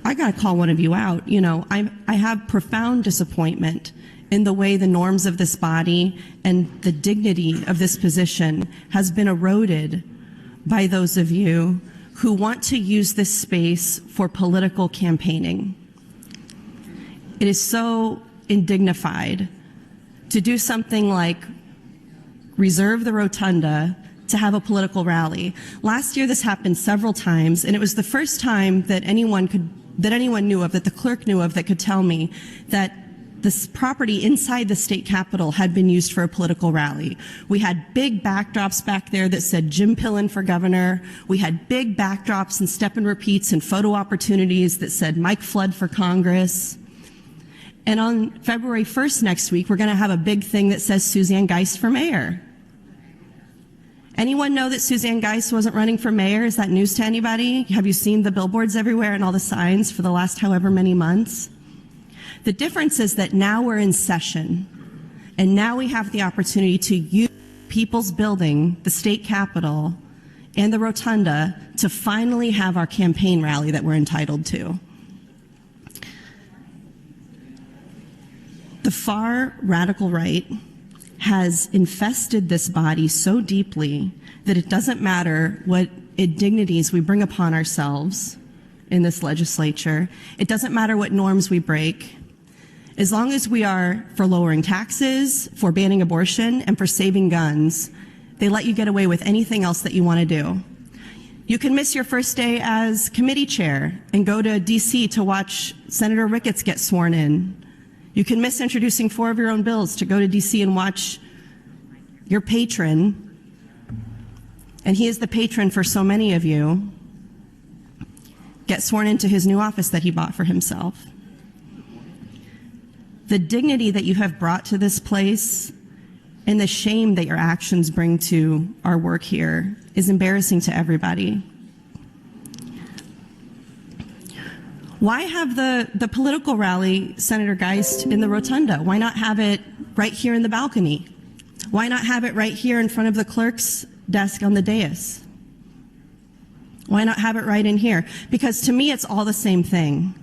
I got to call one of you out. You know, I have profound disappointment in the way the norms of this body and the dignity of this position has been eroded by those of you who want to use this space for political campaigning. It is so indignified to do something like reserve the rotunda to have a political rally. Last year this happened several times, and it was the first time that anyone knew of, that the clerk knew of, that could tell me that this property inside the state capitol had been used for a political rally. We had big backdrops back there that said Jim Pillen for governor. We had big backdrops and step and repeats and photo opportunities that said Mike Flood for Congress. And on February 1st next week, we're going to have a big thing that says Suzanne Geist for mayor. Anyone know that Suzanne Geist wasn't running for mayor? Is that news to anybody? Have you seen the billboards everywhere and all the signs for the last however many months? The difference is that now we're in session, and now we have the opportunity to use people's building, the state capitol, and the rotunda to finally have our campaign rally that we're entitled to. The far radical right has infested this body so deeply that it doesn't matter what indignities we bring upon ourselves in this legislature. It doesn't matter what norms we break. As long as we are for lowering taxes, for banning abortion, and for saving guns, they let you get away with anything else that you want to do. You can miss your first day as committee chair and go to DC to watch Senator Ricketts get sworn in. You can miss introducing 4 of your own bills to go to DC and watch your patron, and he is the patron for so many of you, get sworn into his new office that he bought for himself. The dignity that you have brought to this place and the shame that your actions bring to our work here is embarrassing to everybody. Why have the political rally, Senator Geist, in the rotunda? Why not have it right here in the balcony? Why not have it right here in front of the clerk's desk on the dais? Why not have it right in here? Because to me, it's all the same thing.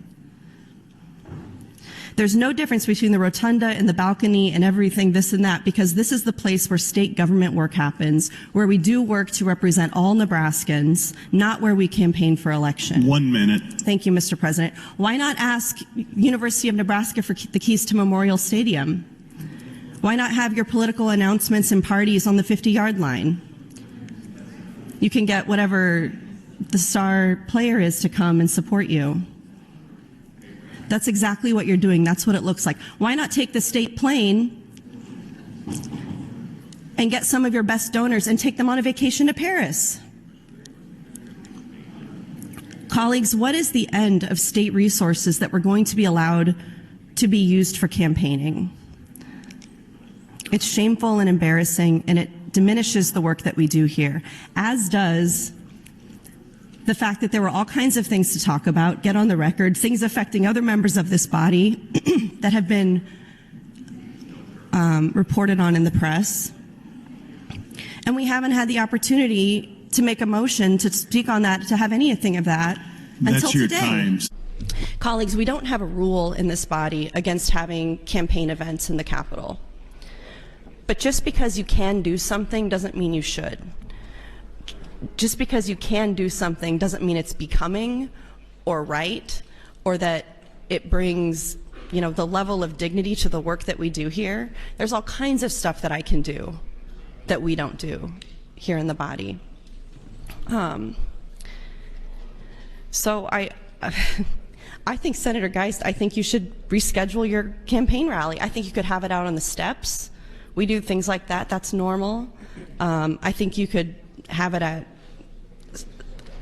There's no difference between the rotunda and the balcony and everything, this and that, because this is the place where state government work happens, where we do work to represent all Nebraskans, not where we campaign for election. 1 minute. Thank you, Mr. President. Why not ask University of Nebraska for the keys to Memorial Stadium? Why not have your political announcements and parties on the 50-yard line? You can get whatever the star player is to come and support you. That's exactly what you're doing. That's what it looks like. Why not take the state plane and get some of your best donors and take them on a vacation to Paris? Colleagues, what is the end of state resources that we're going to be allowed to be used for campaigning? It's shameful and embarrassing, and it diminishes the work that we do here, as does the fact that there were all kinds of things to talk about, get on the record, things affecting other members of this body that have been reported on in the press. And we haven't had the opportunity to make a motion to speak on that, to have anything of that until today. That's your time. Colleagues, we don't have a rule in this body against having campaign events in the Capitol. But just because you can do something doesn't mean you should. Just because you can do something doesn't mean it's becoming or right, or that it brings, the level of dignity to the work that we do here. There's all kinds of stuff that I can do that we don't do here in the body. So I think, Senator Geist, I think you should reschedule your campaign rally. I think you could have it out on the steps. We do things like that. That's normal. I think you could have it at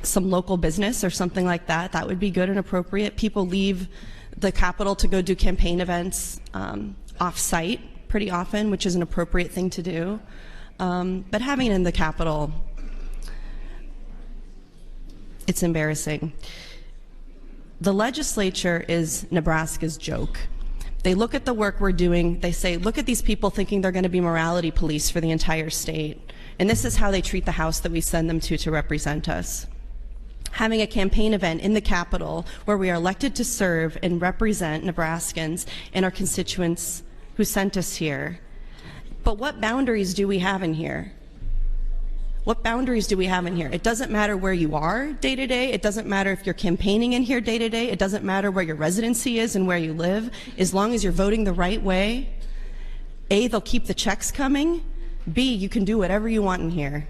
some local business or something like that. That would be good and appropriate. People leave the Capitol to go do campaign events off-site pretty often, which is an appropriate thing to do. But having it in the Capitol, it's embarrassing. The legislature is Nebraska's joke. They look at the work we're doing, they say, look at these people thinking they're going to be morality police for the entire state. And this is how they treat the House that we send them to represent us. having a campaign event in the Capitol where we are elected to serve and represent Nebraskans and our constituents who sent us here. But what boundaries do we have in here? What boundaries do we have in here? It doesn't matter where you are day to day. It doesn't matter if you're campaigning in here day to day. It doesn't matter where your residency is and where you live. As long as you're voting the right way, A, they'll keep the checks coming. B, you can do whatever you want in here.